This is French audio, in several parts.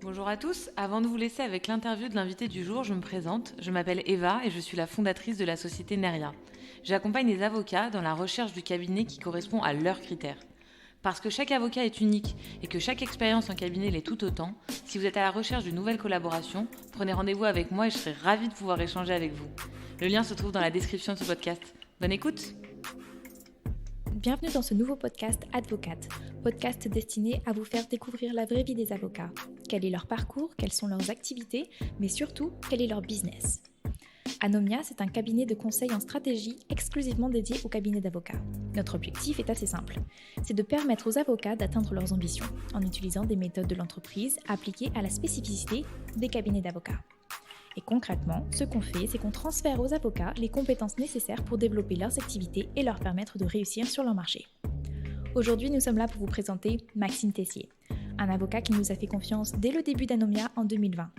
Bonjour à tous, avant de vous laisser avec l'interview de l'invité du jour, je me présente. Je m'appelle Eva et je suis la fondatrice de la société Neria. J'accompagne les avocats dans la recherche du cabinet qui correspond à leurs critères. Parce que chaque avocat est unique et que chaque expérience en cabinet l'est tout autant, si vous êtes à la recherche d'une nouvelle collaboration, prenez rendez-vous avec moi et je serai ravie de pouvoir échanger avec vous. Le lien se trouve dans la description de ce podcast. Bonne écoute! Bienvenue dans ce nouveau podcast Advocate, podcast destiné à vous faire découvrir la vraie vie des avocats. Quel est leur parcours, quelles sont leurs activités, mais surtout, quel est leur business. Anomia, c'est un cabinet de conseil en stratégie exclusivement dédié aux cabinets d'avocats. Notre objectif est assez simple, c'est de permettre aux avocats d'atteindre leurs ambitions en utilisant des méthodes de l'entreprise appliquées à la spécificité des cabinets d'avocats. Et concrètement, ce qu'on fait, c'est qu'on transfère aux avocats les compétences nécessaires pour développer leurs activités et leur permettre de réussir sur leur marché. Aujourd'hui, nous sommes là pour vous présenter Maxime Tessier, un avocat qui nous a fait confiance dès le début d'Anomia en 2020.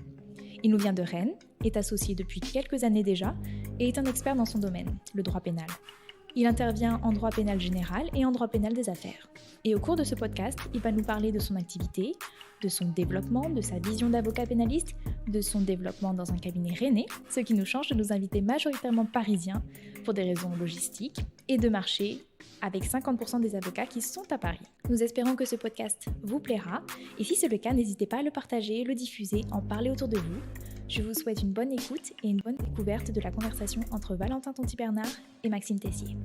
Il nous vient de Rennes, est associé depuis quelques années déjà et est un expert dans son domaine, le droit pénal. Il intervient en droit pénal général et en droit pénal des affaires. Et au cours de ce podcast, il va nous parler de son activité, de son développement, de sa vision d'avocat pénaliste, de son développement dans un cabinet rennais, ce qui nous change de nous inviter majoritairement parisiens pour des raisons logistiques et de marché, avec 50% des avocats qui sont à Paris. Nous espérons que ce podcast vous plaira, et si c'est le cas, n'hésitez pas à le partager, le diffuser, en parler autour de vous. Je vous souhaite une bonne écoute et une bonne découverte de la conversation entre Valentin Tonti-Bernard et Maxime Tessier.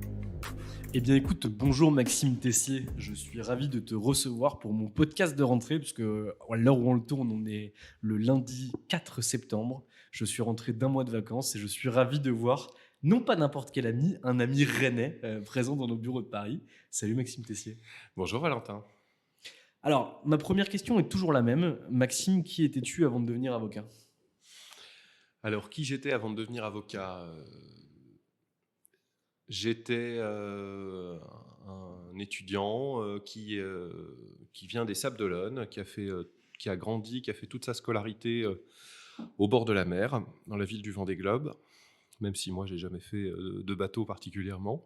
Eh bien écoute, bonjour Maxime Tessier, je suis ravi de te recevoir pour mon podcast de rentrée, puisque à l'heure où on le tourne, on est le lundi 4 septembre. Je suis rentré d'un mois de vacances et je suis ravi de voir, non pas n'importe quel ami, un ami rennais présent dans nos bureaux de Paris. Salut Maxime Tessier. Bonjour Valentin. Alors, ma première question est toujours la même. Maxime, qui étais-tu avant de devenir avocat ? Alors, qui j'étais avant de devenir avocat ? J'étais un étudiant qui vient des Sables-d'Olonne, qui a grandi, qui a fait toute sa scolarité au bord de la mer, dans la ville du Vendée-Globe, même si moi, j'ai jamais fait de bateau particulièrement.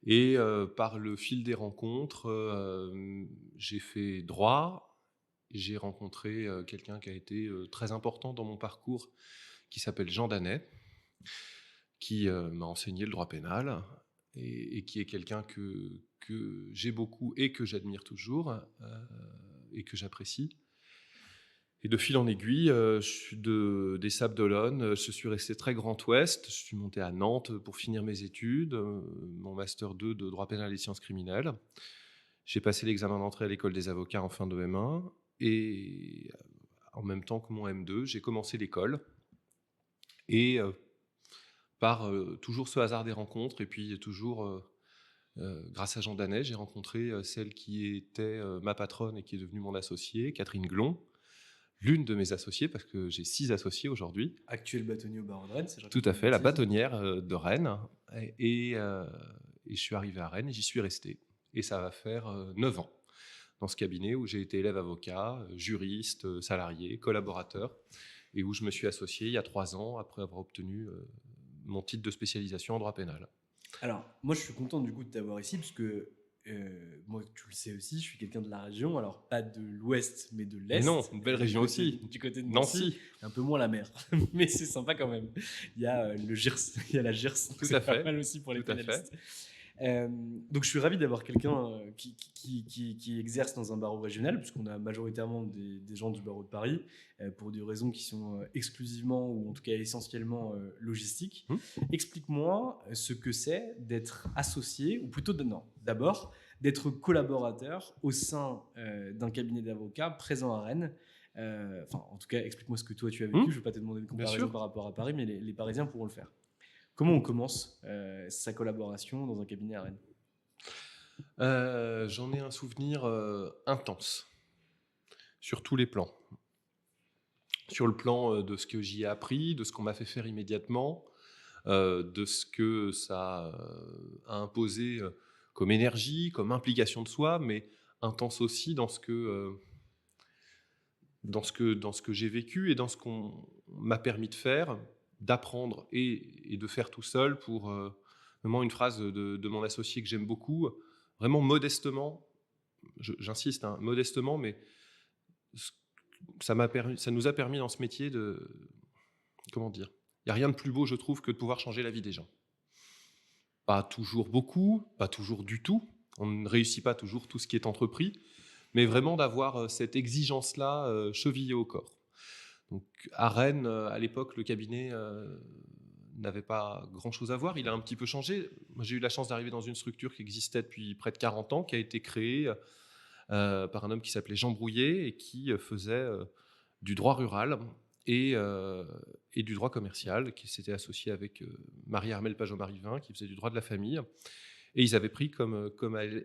Et par le fil des rencontres, j'ai fait droit. J'ai rencontré quelqu'un qui a été très important dans mon parcours, qui s'appelle Jean Danet, qui m'a enseigné le droit pénal et qui est quelqu'un que j'ai beaucoup et que j'admire toujours et que j'apprécie. Et de fil en aiguille, je suis des Sables-d'Olonne, je suis resté très Grand Ouest, je suis monté à Nantes pour finir mes études, mon Master 2 de droit pénal et sciences criminelles. J'ai passé l'examen d'entrée à l'école des avocats en fin de M1 et en même temps que mon M2, j'ai commencé l'école. Et par toujours ce hasard des rencontres, et puis toujours grâce à Jean Danet, j'ai rencontré celle qui était ma patronne et qui est devenue mon associée, Catherine Glon, l'une de mes associées, parce que j'ai 6 associés aujourd'hui. Actuel bâtonnier au barreau de Rennes, Tout à fait, la bâtonnière de Rennes. Et je suis arrivé à Rennes et j'y suis resté. Et ça va faire 9 ans dans ce cabinet où j'ai été élève avocat, juriste, salarié, collaborateur, et où je me suis associé il y a 3 ans après avoir obtenu mon titre de spécialisation en droit pénal. Alors, moi, je suis content du coup de t'avoir ici, parce que moi, tu le sais aussi, je suis quelqu'un de la région, alors pas de l'ouest, mais de l'est. Mais non, une belle région aussi. Du côté de Nancy. Un peu moins la mer, mais c'est sympa quand même. Il y a le Gers, il y a la Gers, Tout à fait. Pas mal aussi pour les Tout à pénalistes. Donc je suis ravi d'avoir quelqu'un qui exerce dans un barreau régional, puisqu'on a majoritairement des gens du barreau de Paris, pour des raisons qui sont exclusivement, ou en tout cas essentiellement logistiques. Explique-moi ce que c'est d'être associé, ou plutôt d'abord d'être collaborateur au sein d'un cabinet d'avocats présent à Rennes. En tout cas, explique-moi ce que toi tu as vécu. Je ne vais pas te demander une comparaison par rapport à Paris, mais les Parisiens pourront le faire. Comment on commence sa collaboration dans un cabinet à Rennes ? J'en ai un souvenir intense, sur tous les plans. Sur le plan de ce que j'y ai appris, de ce qu'on m'a fait faire immédiatement, de ce que ça a imposé comme énergie, comme implication de soi, mais intense aussi dans ce que j'ai vécu et dans ce qu'on m'a permis de faire, d'apprendre et de faire tout seul pour vraiment une phrase de mon associé que j'aime beaucoup, vraiment modestement, j'insiste, modestement, mais ça nous a permis dans ce métier de... Comment dire ? Il n'y a rien de plus beau, je trouve, que de pouvoir changer la vie des gens. Pas toujours beaucoup, pas toujours du tout. On ne réussit pas toujours tout ce qui est entrepris, mais vraiment d'avoir cette exigence-là chevillée au corps. Donc, à Rennes, à l'époque, le cabinet n'avait pas grand-chose à voir. Il a un petit peu changé. Moi, j'ai eu la chance d'arriver dans une structure qui existait depuis près de 40 ans, qui a été créée par un homme qui s'appelait Jean Brouillet et qui faisait du droit rural et du droit commercial, qui s'était associé avec Marie-Armelle Pajot-Marivin, qui faisait du droit de la famille. Et ils avaient pris comme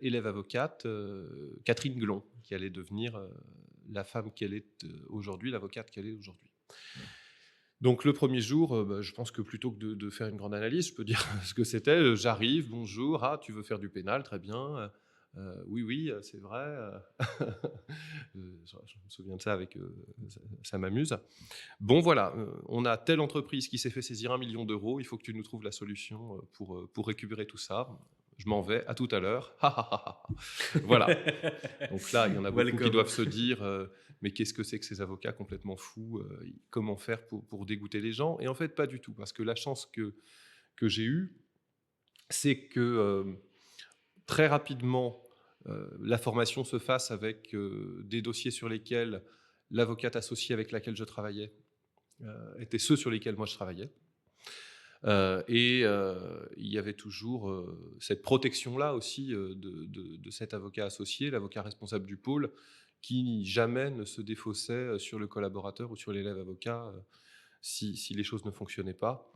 élève avocate Catherine Glon, qui allait devenir la femme qu'elle est aujourd'hui, l'avocate qu'elle est aujourd'hui. Donc le premier jour, je pense que plutôt que de faire une grande analyse, je peux dire ce que c'était. J'arrive, bonjour, tu veux faire du pénal, très bien. Oui, c'est vrai. Je me souviens de ça, ça m'amuse. Bon, voilà, on a telle entreprise qui s'est fait saisir 1 million d'euros, il faut que tu nous trouves la solution pour récupérer tout ça. Je m'en vais, à tout à l'heure. Voilà. Donc là, il y en a beaucoup qui doivent se dire mais qu'est-ce que c'est que ces avocats complètement fous comment faire pour dégoûter les gens ? Et en fait, pas du tout, parce que la chance que j'ai eue, c'est que très rapidement, la formation se fasse avec des dossiers sur lesquels l'avocate associée avec laquelle je travaillais étaient ceux sur lesquels moi je travaillais. Il y avait toujours cette protection-là aussi de cet avocat associé, l'avocat responsable du pôle, qui jamais ne se défaussait sur le collaborateur ou sur l'élève avocat si les choses ne fonctionnaient pas.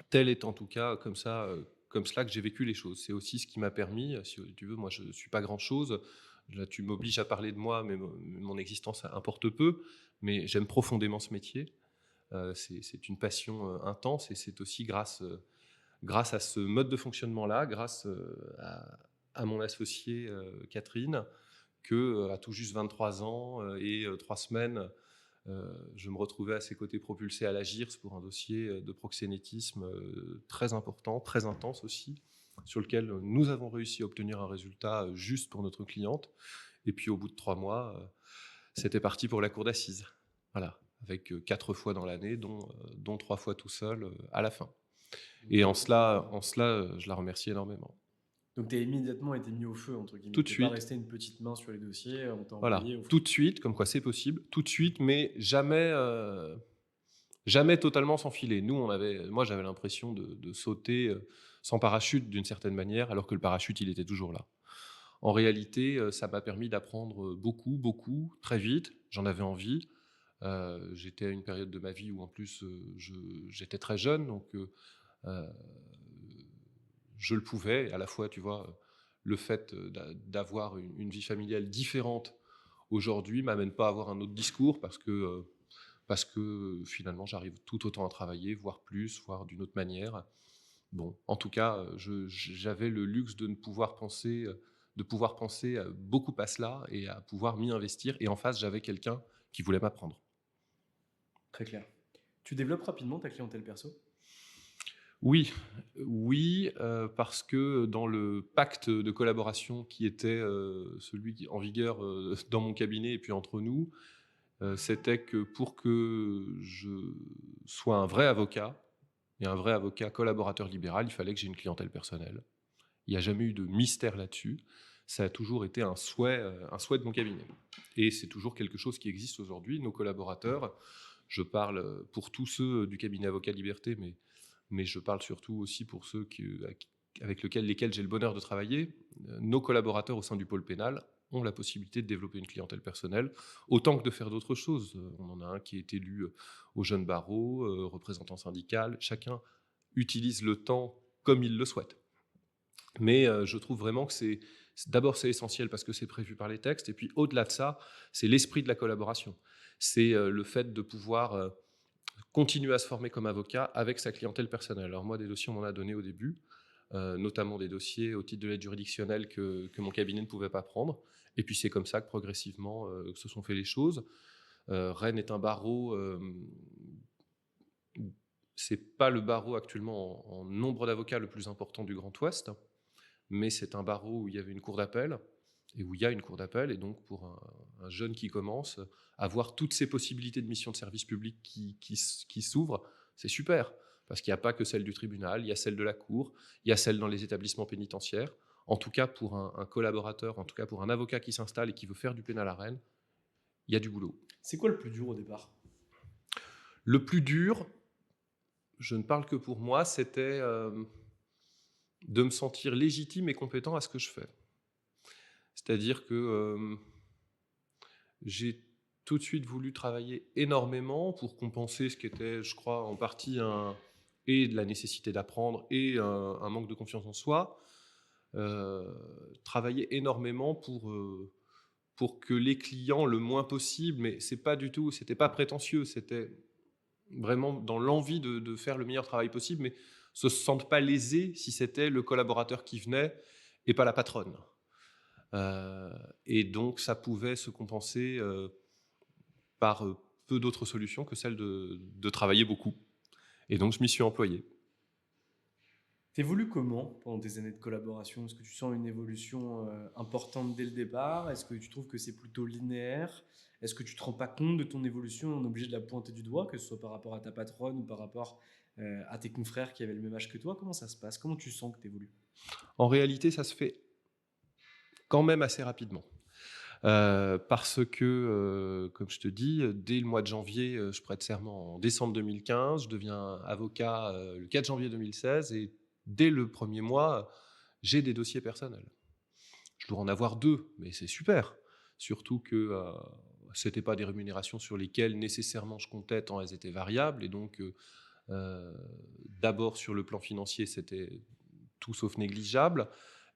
Tel est en tout cas comme cela que j'ai vécu les choses. C'est aussi ce qui m'a permis, si tu veux, moi je ne suis pas grand-chose, là tu m'obliges à parler de moi, mais mon existence importe peu, mais j'aime profondément ce métier. C'est une passion intense et c'est aussi grâce à ce mode de fonctionnement-là, grâce à mon associée Catherine, qu'à tout juste 23 ans et 3 semaines, je me retrouvais à ses côtés propulsé à la GIRS pour un dossier de proxénétisme très important, très intense aussi, sur lequel nous avons réussi à obtenir un résultat juste pour notre cliente. Et puis au bout de 3 mois, c'était parti pour la cour d'assises. Voilà, avec 4 fois dans l'année, dont 3 fois tout seul à la fin. Et en cela, je la remercie énormément. Donc tu as immédiatement été mis au feu, entre guillemets. Tout de suite. Pas resté une petite main sur les dossiers, on t'a Voilà, envoyé au feu. tout de suite, comme quoi c'est possible, tout de suite, mais jamais totalement sans filet. Moi j'avais l'impression de sauter sans parachute d'une certaine manière, alors que le parachute il était toujours là. En réalité, ça m'a permis d'apprendre beaucoup, très vite. J'en avais envie. J'étais à une période de ma vie où en plus j'étais très jeune, donc je le pouvais. À la fois, tu vois, le fait d'avoir une vie familiale différente aujourd'hui m'amène pas à avoir un autre discours parce que finalement j'arrive tout autant à travailler, voire plus, voire d'une autre manière. Bon, en tout cas, j'avais le luxe de pouvoir penser beaucoup à cela et à pouvoir m'y investir. Et en face, j'avais quelqu'un qui voulait m'apprendre. Très clair. Tu développes rapidement ta clientèle perso ? Oui, parce que dans le pacte de collaboration qui était celui qui en vigueur dans mon cabinet et puis entre nous, c'était que pour que je sois un vrai avocat, et un vrai avocat collaborateur libéral, il fallait que j'ai une clientèle personnelle. Il n'y a jamais eu de mystère là-dessus. Ça a toujours été un souhait de mon cabinet. Et c'est toujours quelque chose qui existe aujourd'hui. Nos collaborateurs, je parle pour tous ceux du cabinet Avocat Liberté, mais je parle surtout aussi pour ceux avec lesquels j'ai le bonheur de travailler. Nos collaborateurs au sein du pôle pénal ont la possibilité de développer une clientèle personnelle, autant que de faire d'autres choses. On en a un qui est élu au jeune barreau, représentant syndical. Chacun utilise le temps comme il le souhaite. Mais je trouve vraiment que d'abord c'est essentiel parce que c'est prévu par les textes, et puis au-delà de ça, c'est l'esprit de la collaboration. C'est le fait de pouvoir continuer à se former comme avocat avec sa clientèle personnelle. Alors moi, des dossiers, on m'en a donné au début, notamment des dossiers au titre de l'aide juridictionnelle que mon cabinet ne pouvait pas prendre. Et puis c'est comme ça que progressivement se sont fait les choses. Rennes est un barreau, c'est pas le barreau actuellement en nombre d'avocats le plus important du Grand Ouest, mais c'est un barreau où il y avait une cour d'appel, et où il y a une cour d'appel. Et donc, pour un jeune qui commence, avoir toutes ces possibilités de mission de service public qui s'ouvrent, c'est super. Parce qu'il n'y a pas que celle du tribunal, il y a celle de la cour, il y a celle dans les établissements pénitentiaires. En tout cas, pour un collaborateur, en tout cas pour un avocat qui s'installe et qui veut faire du pénal à Rennes, il y a du boulot. C'est quoi le plus dur au départ? Le plus dur, je ne parle que pour moi, c'était de me sentir légitime et compétent à ce que je fais. C'est-à-dire que j'ai tout de suite voulu travailler énormément pour compenser ce qui était, je crois, en partie et de la nécessité d'apprendre et un manque de confiance en soi. Travailler énormément pour que les clients, le moins possible, mais c'était pas prétentieux, c'était vraiment dans l'envie de faire le meilleur travail possible, mais se sentent pas lésés si c'était le collaborateur qui venait et pas la patronne. Et donc, ça pouvait se compenser par peu d'autres solutions que celle de travailler beaucoup. Et donc, je m'y suis employé. T'évolues comment pendant tes années de collaboration? Est-ce que tu sens une évolution importante dès le départ? Est-ce que tu trouves que c'est plutôt linéaire? Est-ce que tu te rends pas compte de ton évolution et on est obligé de la pointer du doigt, que ce soit par rapport à ta patronne ou par rapport à tes confrères qui avaient le même âge que toi? Comment ça se passe? Comment tu sens que tu évolues? En réalité, ça se fait quand même assez rapidement. Parce que, comme je te dis, dès le mois de janvier, je prête serment en décembre 2015, je deviens avocat le 4 janvier 2016, et dès le premier mois, j'ai des dossiers personnels. Je dois en avoir 2, mais c'est super. Surtout que ce n'étaient pas des rémunérations sur lesquelles nécessairement je comptais, tant elles étaient variables. Et donc, d'abord sur le plan financier, c'était tout sauf négligeable.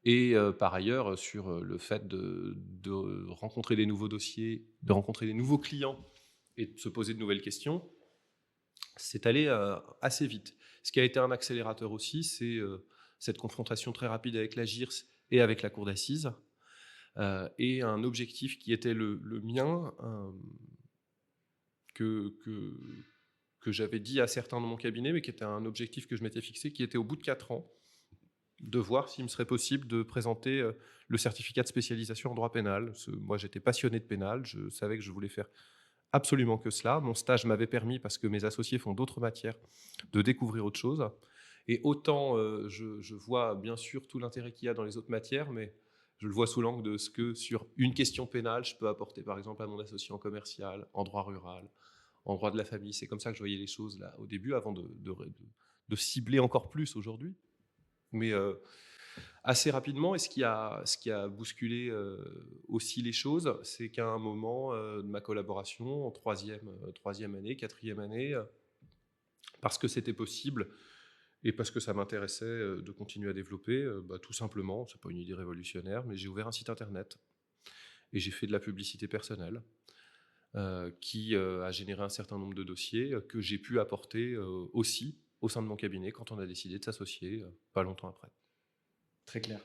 Et par ailleurs, sur le fait de rencontrer des nouveaux dossiers, de rencontrer des nouveaux clients et de se poser de nouvelles questions, c'est allé assez vite. Ce qui a été un accélérateur aussi, c'est cette confrontation très rapide avec la GIRS et avec la cour d'assises, et un objectif qui était le mien, que j'avais dit à certains dans mon cabinet, mais qui était un objectif que je m'étais fixé, qui était au bout de 4 ans, de voir s'il me serait possible de présenter le certificat de spécialisation en droit pénal. Moi, j'étais passionné de pénal, je savais que je voulais faire absolument que cela. Mon stage m'avait permis, parce que mes associés font d'autres matières, de découvrir autre chose. Et autant je vois bien sûr tout l'intérêt qu'il y a dans les autres matières, mais je le vois sous l'angle de ce que sur une question pénale, je peux apporter par exemple à mon associé en commercial, en droit rural, en droit de la famille. C'est comme ça que je voyais les choses là au début, avant de cibler encore plus aujourd'hui. Mais assez rapidement, et ce qui a bousculé aussi les choses, c'est qu'à un moment de ma collaboration, en troisième année, quatrième année, parce que c'était possible et parce que ça m'intéressait de continuer à développer, tout simplement, c'est pas une idée révolutionnaire, mais j'ai ouvert un site internet et j'ai fait de la publicité personnelle qui a généré un certain nombre de dossiers que j'ai pu apporter aussi au sein de mon cabinet quand on a décidé de s'associer pas longtemps après. Très clair.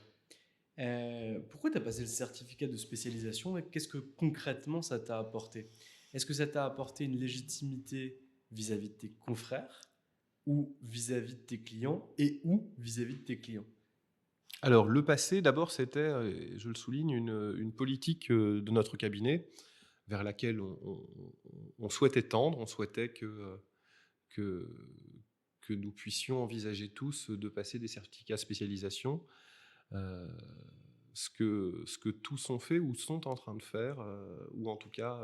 Pourquoi tu as passé le certificat de spécialisation et qu'est-ce que concrètement ça t'a apporté? Est-ce que ça t'a apporté une légitimité vis-à-vis de tes confrères ou vis-à-vis de tes clients et ou vis-à-vis de tes clients? Alors, le passé, d'abord, c'était, je le souligne, une politique de notre cabinet vers laquelle on souhaitait tendre. On souhaitait que nous puissions envisager tous de passer des certificats de spécialisation, ce que tous ont fait ou sont en train de faire, ou en tout cas,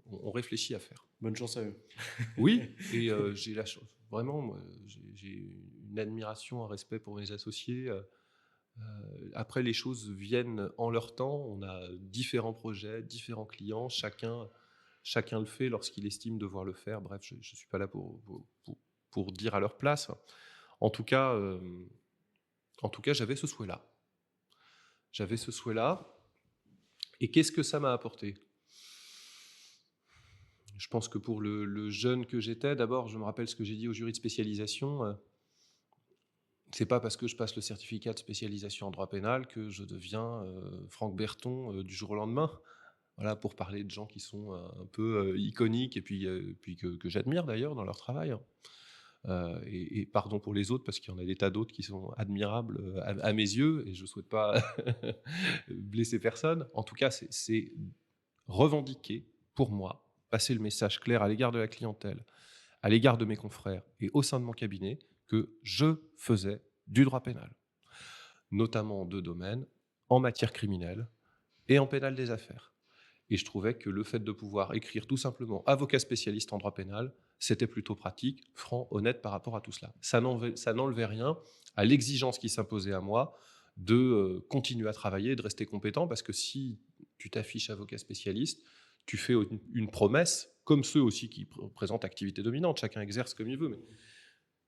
on réfléchit à faire. Bonne chance à eux. Oui, et j'ai la chance. Vraiment, moi, j'ai une admiration, un respect pour mes associés. Après, les choses viennent en leur temps. On a différents projets, différents clients. Chacun le fait lorsqu'il estime devoir le faire. Bref, je ne suis pas là pour dire à leur place. En tout cas, j'avais ce souhait-là. Et qu'est-ce que ça m'a apporté ? Je pense que pour le jeune que j'étais, d'abord, je me rappelle ce que j'ai dit au jury de spécialisation. C'est pas parce que je passe le certificat de spécialisation en droit pénal que je deviens Franck Berton du jour au lendemain. Voilà, pour parler de gens qui sont un peu iconiques et puis que j'admire d'ailleurs dans leur travail. et pardon pour les autres, parce qu'il y en a des tas d'autres qui sont admirables à mes yeux, et je ne souhaite pas blesser personne. En tout cas, c'est revendiquer, pour moi, passer le message clair à l'égard de la clientèle, à l'égard de mes confrères et au sein de mon cabinet, que je faisais du droit pénal, notamment en 2 domaines, en matière criminelle et en pénal des affaires. Et je trouvais que le fait de pouvoir écrire tout simplement avocat spécialiste en droit pénal, c'était plutôt pratique, franc, honnête par rapport à tout cela. Ça n'enlevait rien à l'exigence qui s'imposait à moi de continuer à travailler, de rester compétent, parce que si tu t'affiches avocat spécialiste, tu fais une promesse, comme ceux aussi qui présentent activité dominante, chacun exerce comme il veut, mais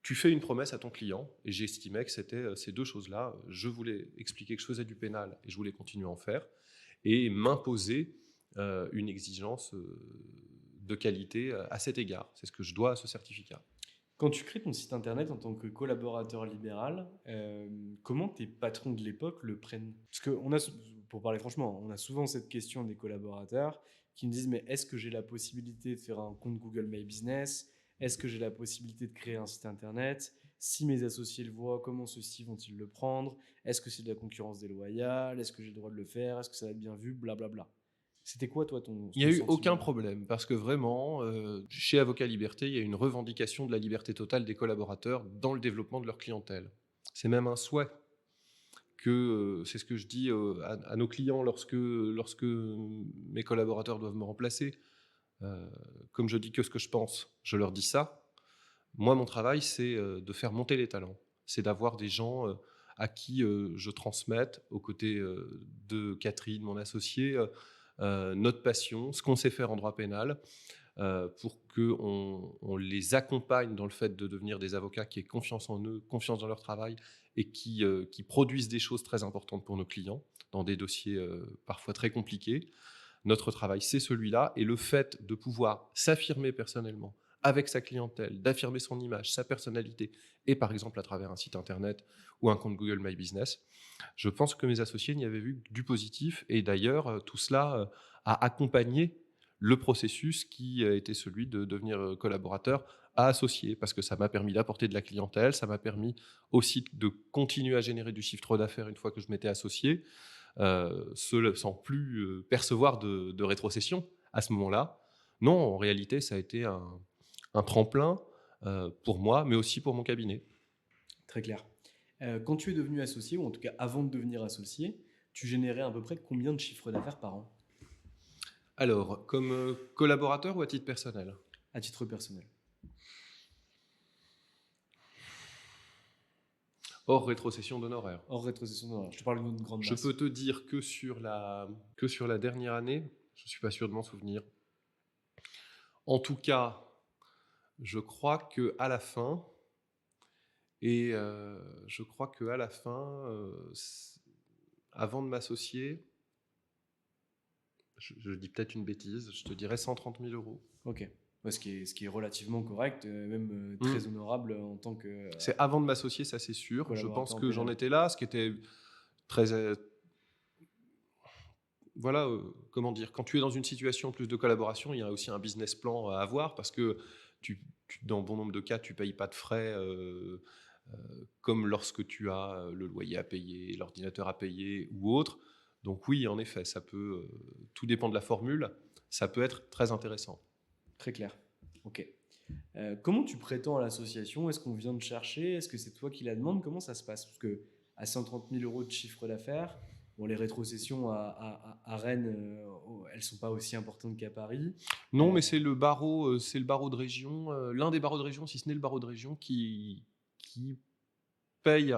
tu fais une promesse à ton client, et j'estimais que c'était ces 2 choses-là. Je voulais expliquer que je faisais du pénal, et je voulais continuer à en faire, et m'imposer une exigence de qualité à cet égard. C'est ce que je dois à ce certificat. Quand tu crées ton site internet en tant que collaborateur libéral, comment tes patrons de l'époque le prennent? Parce que pour parler franchement, on a souvent cette question des collaborateurs qui me disent, mais est-ce que j'ai la possibilité de faire un compte Google My Business? Est-ce que j'ai la possibilité de créer un site internet? Si mes associés le voient, comment ceux-ci vont-ils le prendre? Est-ce que c'est de la concurrence déloyale? Est-ce que j'ai le droit de le faire? Est-ce que ça va être bien vu? Blablabla. C'était quoi, toi, ton Il n'y a eu sentiment? aucun problème, parce que vraiment, chez Avocat Liberté, il y a une revendication de la liberté totale des collaborateurs dans le développement de leur clientèle. C'est même un souhait que, c'est ce que je dis à nos clients lorsque mes collaborateurs doivent me remplacer. Comme je dis que ce que je pense, je leur dis ça. Moi, mon travail, c'est de faire monter les talents. C'est d'avoir des gens à qui je transmette, aux côtés de Catherine, mon associée, notre passion, ce qu'on sait faire en droit pénal, pour qu'on les accompagne dans le fait de devenir des avocats qui aient confiance en eux, confiance dans leur travail, et qui produisent des choses très importantes pour nos clients, dans des dossiers parfois très compliqués. Notre travail, c'est celui-là, et le fait de pouvoir s'affirmer personnellement avec sa clientèle, d'affirmer son image, sa personnalité, et par exemple à travers un site internet ou un compte Google My Business, je pense que mes associés n'y avaient vu que du positif, et d'ailleurs tout cela a accompagné le processus qui était celui de devenir collaborateur à associé, parce que ça m'a permis d'apporter de la clientèle, ça m'a permis aussi de continuer à générer du chiffre d'affaires une fois que je m'étais associé, sans plus percevoir de rétrocession à ce moment-là. Non, en réalité, ça a été un tremplin pour moi, mais aussi pour mon cabinet. Très clair. Quand tu es devenu associé, ou en tout cas avant de devenir associé, tu générais à peu près combien de chiffre d'affaires par an? Alors, comme collaborateur ou à titre personnel? À titre personnel. Hors rétrocession d'honoraires. Hors rétrocession d'honoraires. Je te parle d'une grande Je masse. peux te dire que sur la dernière année, je ne suis pas sûr de m'en souvenir. En tout cas, je crois qu'à la fin, avant de m'associer, je dis peut-être une bêtise, je te dirais 130 000 €. Ok. Ouais, ce qui est relativement correct, même très honorable en tant que... c'est avant de m'associer, ça c'est sûr. Je pense que j'en étais là, ce qui était très... voilà, comment dire, quand tu es dans une situation plus de collaboration, il y a aussi un business plan à avoir, parce que dans bon nombre de cas, tu ne payes pas de frais comme lorsque tu as le loyer à payer, l'ordinateur à payer ou autre. Donc oui, en effet, ça peut, tout dépend de la formule, ça peut être très intéressant. Très clair. Ok. Comment tu prétends à l'association? Est-ce qu'on vient te chercher? Est-ce que c'est toi qui la demande? Comment ça se passe? Parce que à 130 000 € de chiffre d'affaires, bon, les rétrocessions à Rennes, elles sont pas aussi importantes qu'à Paris. Non, mais c'est le barreau de région, l'un des barreaux de région, si ce n'est le barreau de région, qui paye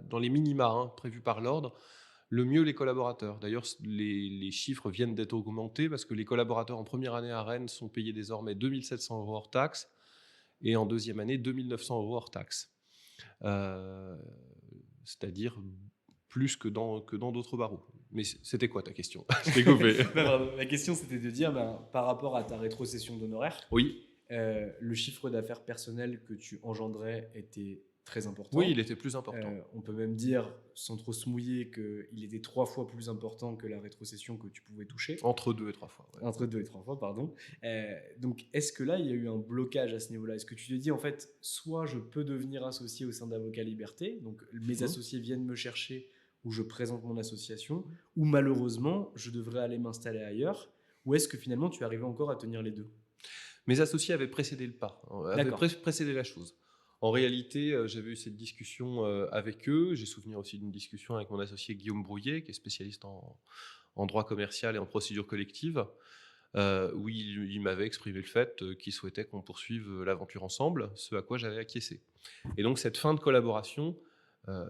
dans les minima prévus par l'ordre le mieux les collaborateurs. D'ailleurs, les chiffres viennent d'être augmentés, parce que les collaborateurs en première année à Rennes sont payés désormais 2 700 € hors taxe, et en deuxième année 2 900 € hors taxe. C'est-à-dire plus que dans d'autres barreaux. Mais c'était quoi ta question? Je t'ai coupé. La question, c'était de dire, par rapport à ta rétrocession d'honoraires, oui. Le chiffre d'affaires personnel que tu engendrais était très important. Oui, il était plus important. On peut même dire, sans trop se mouiller, qu'il était 3 fois plus important que la rétrocession que tu pouvais toucher. Entre 2 et 3 fois. Ouais. Entre 2 et 3 fois, pardon. Donc, est-ce que là, il y a eu un blocage à ce niveau-là? Est-ce que tu te dis, en fait, soit je peux devenir associé au sein d'Avocats Liberté, donc mes associés viennent me chercher ou je présente mon association, ou malheureusement, je devrais aller m'installer ailleurs, ou est-ce que finalement, tu arrives encore à tenir les deux? Mes associés avaient précédé le pas, avaient D'accord. précédé la chose. En réalité, j'avais eu cette discussion avec eux. J'ai souvenir aussi d'une discussion avec mon associé Guillaume Brouillet, qui est spécialiste en droit commercial et en procédure collective, où il m'avait exprimé le fait qu'il souhaitait qu'on poursuive l'aventure ensemble, ce à quoi j'avais acquiescé. Et donc cette fin de collaboration,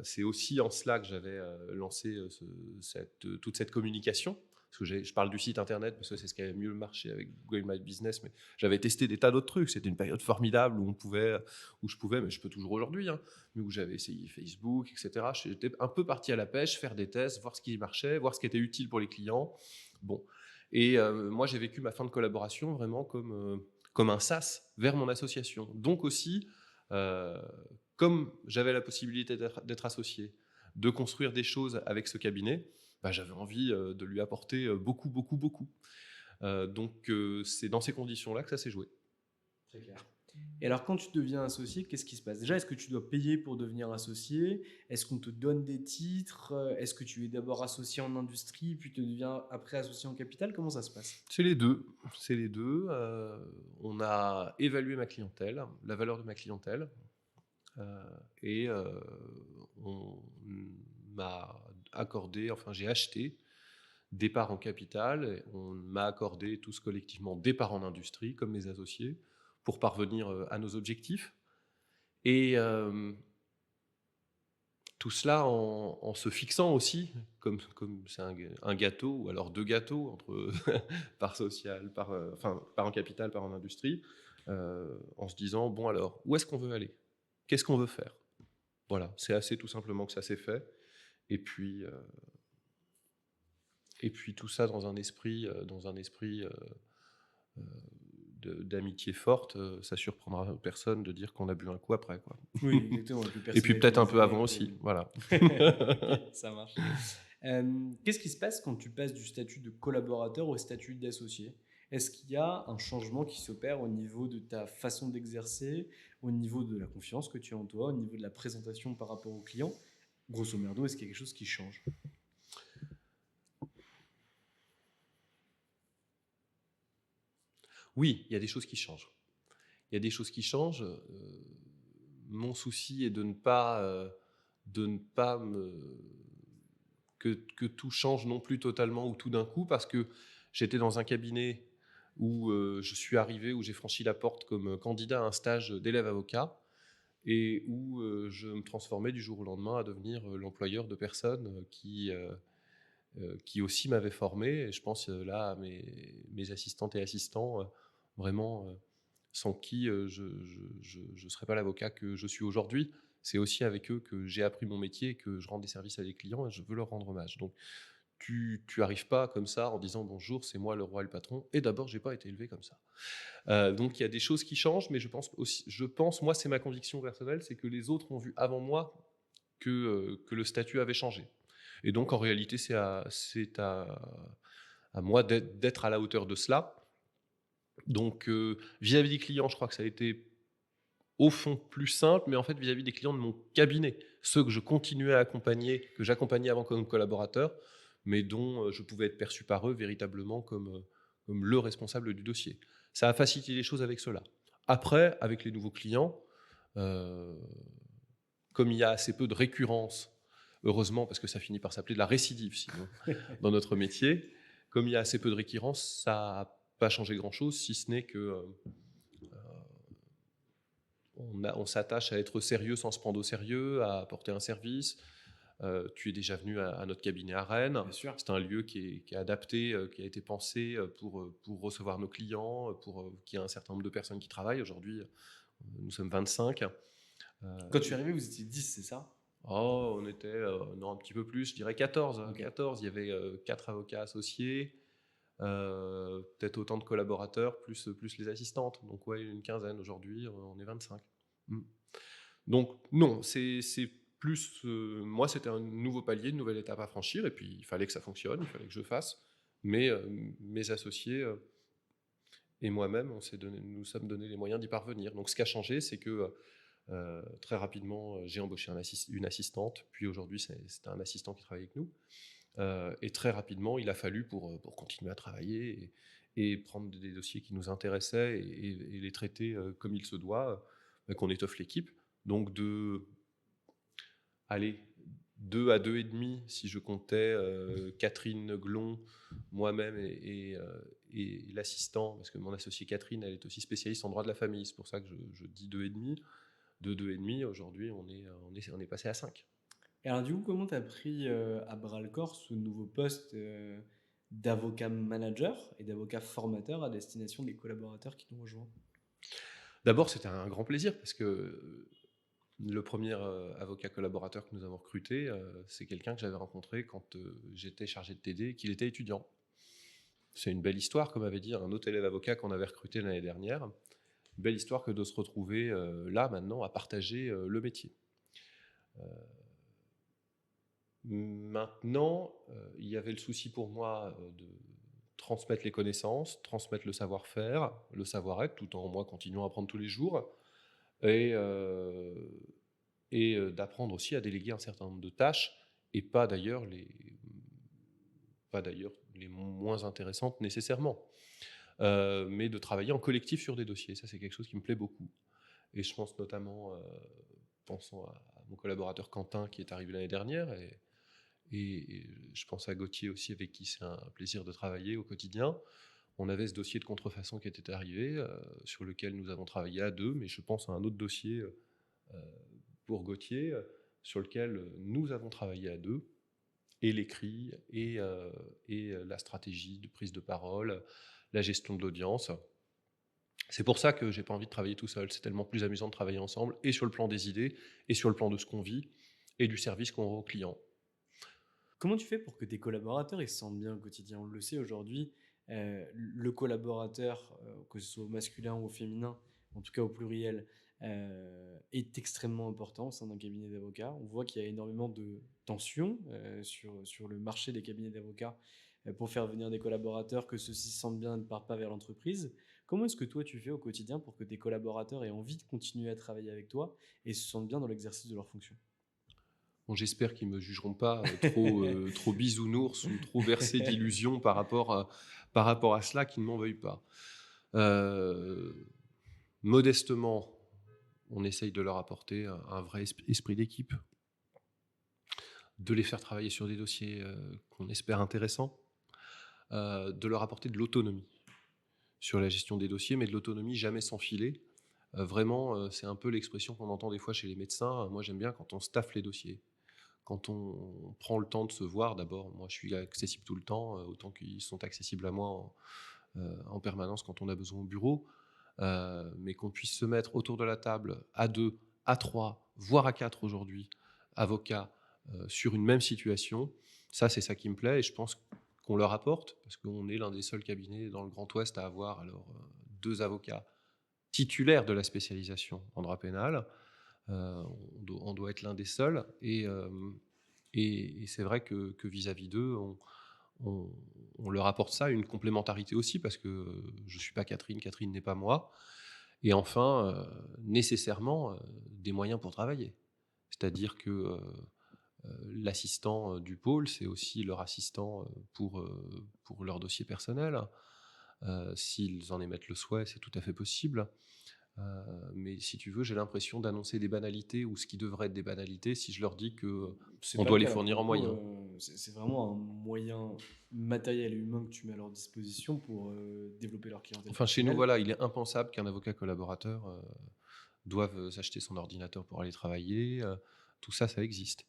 c'est aussi en cela que j'avais lancé toute cette communication. Parce que je parle du site internet parce que c'est ce qui avait mieux marché avec Google My Business, mais j'avais testé des tas d'autres trucs. C'était une période formidable où je pouvais, mais je peux toujours aujourd'hui, hein, mais où j'avais essayé Facebook, etc. J'étais un peu parti à la pêche, faire des tests, voir ce qui marchait, voir ce qui était utile pour les clients. Bon. Et moi, j'ai vécu ma fin de collaboration vraiment comme un sas vers mon association. Donc aussi, comme j'avais la possibilité d'être associé, de construire des choses avec ce cabinet, j'avais envie de lui apporter beaucoup. Donc c'est dans ces conditions-là que ça s'est joué. Très clair. Et alors, quand tu deviens associé, qu'est-ce qui se passe? Déjà, est-ce que tu dois payer pour devenir associé? Est-ce qu'on te donne des titres? Est-ce que tu es d'abord associé en industrie, puis tu deviens après associé en capital? Comment ça se passe? C'est les deux. On a évalué ma clientèle, la valeur de ma clientèle, et on m'a accordé, enfin j'ai acheté des parts en capital, et on m'a accordé tous collectivement des parts en industrie, comme mes associés, pour parvenir à nos objectifs. Et tout cela en se fixant aussi, comme c'est un gâteau, ou alors 2 gâteaux, entre part sociale, part en capital, part en industrie, en se disant, bon alors, où est-ce qu'on veut aller? Qu'est-ce qu'on veut faire? Voilà, c'est assez tout simplement que ça s'est fait. Et puis tout ça dans un esprit d'amitié forte, ça surprendra personne de dire qu'on a bu un coup après, quoi. Oui, exactement. Et puis peut-être un peu avant aussi, voilà. Ok, ça marche. Qu'est-ce qui se passe quand tu passes du statut de collaborateur au statut d'associé? Est-ce qu'il y a un changement qui s'opère au niveau de ta façon d'exercer, au niveau de la confiance que tu as en toi, au niveau de la présentation par rapport aux clients? Grosso merdo, est-ce qu'il y a quelque chose qui change? Oui, il y a des choses qui changent. Mon souci est de ne pas que tout change non plus totalement ou tout d'un coup, parce que j'étais dans un cabinet où je suis arrivé, où j'ai franchi la porte comme candidat à un stage d'élève avocat, et où je me transformais du jour au lendemain à devenir l'employeur de personnes qui aussi m'avaient formé. Et je pense là à mes assistantes et assistants, vraiment sans qui je ne serais pas l'avocat que je suis aujourd'hui. C'est aussi avec eux que j'ai appris mon métier, que je rends des services à des clients, et je veux leur rendre hommage. Donc tu arrives pas comme ça en disant bonjour, c'est moi le roi et le patron. Et d'abord, j'ai pas été élevé comme ça. Donc il y a des choses qui changent, mais je pense, moi, c'est ma conviction personnelle, c'est que les autres ont vu avant moi que le statut avait changé. Et donc en réalité, c'est à moi d'être à la hauteur de cela. Donc vis-à-vis des clients, je crois que ça a été au fond plus simple, mais en fait vis-à-vis des clients de mon cabinet, ceux que je continuais à accompagner, que j'accompagnais avant comme collaborateur, mais dont je pouvais être perçu par eux véritablement comme le responsable du dossier. Ça a facilité les choses avec cela. Après, avec les nouveaux clients, comme il y a assez peu de récurrence, heureusement, parce que ça finit par s'appeler de la récidive sinon, dans notre métier, comme il y a assez peu de récurrence, ça n'a pas changé grand-chose, si ce n'est que on s'attache à être sérieux sans se prendre au sérieux, à apporter un service. Tu es déjà venu à notre cabinet à Rennes. C'est un lieu qui est adapté, qui a été pensé pour recevoir nos clients, qu'il y a un certain nombre de personnes qui travaillent. Aujourd'hui, nous sommes 25. Quand tu es arrivé, vous étiez 10, c'est ça? On était non, un petit peu plus, je dirais 14. Okay. 14, il y avait 4 avocats associés, peut-être autant de collaborateurs, plus les assistantes. Donc ouais, une quinzaine aujourd'hui, on est 25. Donc non, c'est plus... moi, c'était un nouveau palier, une nouvelle étape à franchir, et puis il fallait que ça fonctionne, il fallait que je fasse. Mais mes associés et moi-même, nous sommes donné les moyens d'y parvenir. Donc ce qui a changé, c'est que très rapidement, j'ai embauché une assistante, puis aujourd'hui, c'est un assistant qui travaille avec nous. Et très rapidement, il a fallu, pour continuer à travailler et prendre des dossiers qui nous intéressaient et les traiter comme il se doit, qu'on étoffe l'équipe. Donc allez, 2 à 2,5, si je comptais Catherine Glon, moi-même et l'assistant, parce que mon associée Catherine, elle est aussi spécialiste en droit de la famille, c'est pour ça que je dis 2,5. De 2,5, aujourd'hui, on est passé à 5. Et alors du coup, comment tu as pris à bras-le-corps ce nouveau poste d'avocat manager et d'avocat formateur à destination des collaborateurs qui nous rejoignent? D'abord, c'était un grand plaisir parce que le premier avocat collaborateur que nous avons recruté, c'est quelqu'un que j'avais rencontré quand j'étais chargé de TD et qu'il était étudiant. C'est une belle histoire, comme avait dit un autre élève avocat qu'on avait recruté l'année dernière. Une belle histoire que de se retrouver là, maintenant, à partager le métier. Maintenant, il y avait le souci pour moi de transmettre les connaissances, transmettre le savoir-faire, le savoir-être, tout en moi continuant à apprendre tous les jours, et d'apprendre aussi à déléguer un certain nombre de tâches, et pas d'ailleurs les moins intéressantes nécessairement, mais de travailler en collectif sur des dossiers. Ça, c'est quelque chose qui me plaît beaucoup. Et je pense notamment, pensant à mon collaborateur Quentin qui est arrivé l'année dernière, et je pense à Gauthier aussi, avec qui c'est un plaisir de travailler au quotidien. On avait ce dossier de contrefaçon qui était arrivé, sur lequel nous avons travaillé à deux, mais je pense à un autre dossier pour Gauthier, sur lequel nous avons travaillé à deux, et l'écrit, et la stratégie de prise de parole, la gestion de l'audience. C'est pour ça que j'ai pas envie de travailler tout seul. C'est tellement plus amusant de travailler ensemble, et sur le plan des idées, et sur le plan de ce qu'on vit, et du service qu'on rend aux clients. Comment tu fais pour que tes collaborateurs ils se sentent bien au quotidien? On le sait aujourd'hui, le collaborateur, que ce soit au masculin ou au féminin, en tout cas au pluriel, est extrêmement important au sein d'un cabinet d'avocats. On voit qu'il y a énormément de tensions sur le marché des cabinets d'avocats pour faire venir des collaborateurs, que ceux-ci se sentent bien et ne partent pas vers l'entreprise. Comment est-ce que toi tu fais au quotidien pour que tes collaborateurs aient envie de continuer à travailler avec toi et se sentent bien dans l'exercice de leurs fonctions? Bon, j'espère qu'ils ne me jugeront pas trop bisounours ou trop versé d'illusions par rapport à cela, qu'ils ne m'en veuillent pas. Modestement, on essaye de leur apporter un vrai esprit d'équipe, de les faire travailler sur des dossiers qu'on espère intéressants, de leur apporter de l'autonomie sur la gestion des dossiers, mais de l'autonomie jamais sans filet. Vraiment, c'est un peu l'expression qu'on entend des fois chez les médecins. Moi, j'aime bien quand on staffe les dossiers. Quand on prend le temps de se voir, d'abord, moi je suis accessible tout le temps, autant qu'ils sont accessibles à moi en permanence quand on a besoin au bureau, mais qu'on puisse se mettre autour de la table à 2, à 3, voire à 4 aujourd'hui, avocats, sur une même situation, ça c'est ça qui me plaît, et je pense qu'on leur apporte, parce qu'on est l'un des seuls cabinets dans le Grand Ouest à avoir 2 avocats titulaires de la spécialisation en droit pénal. On doit être l'un des seuls, et c'est vrai que vis-à-vis d'eux, on leur apporte ça, une complémentarité aussi, parce que je ne suis pas Catherine n'est pas moi, et enfin, nécessairement, des moyens pour travailler. C'est-à-dire que l'assistant du pôle, c'est aussi leur assistant pour leur dossier personnel. S'ils en émettent le souhait, c'est tout à fait possible. Mais si tu veux, j'ai l'impression d'annoncer des banalités, ou ce qui devrait être des banalités, si je leur dis qu'on doit les fournir en moyens. C'est vraiment un moyen matériel et humain que tu mets à leur disposition pour développer leur clientèle. Enfin, chez nous, voilà, il est impensable qu'un avocat collaborateur doive s'acheter son ordinateur pour aller travailler. Tout ça, ça existe.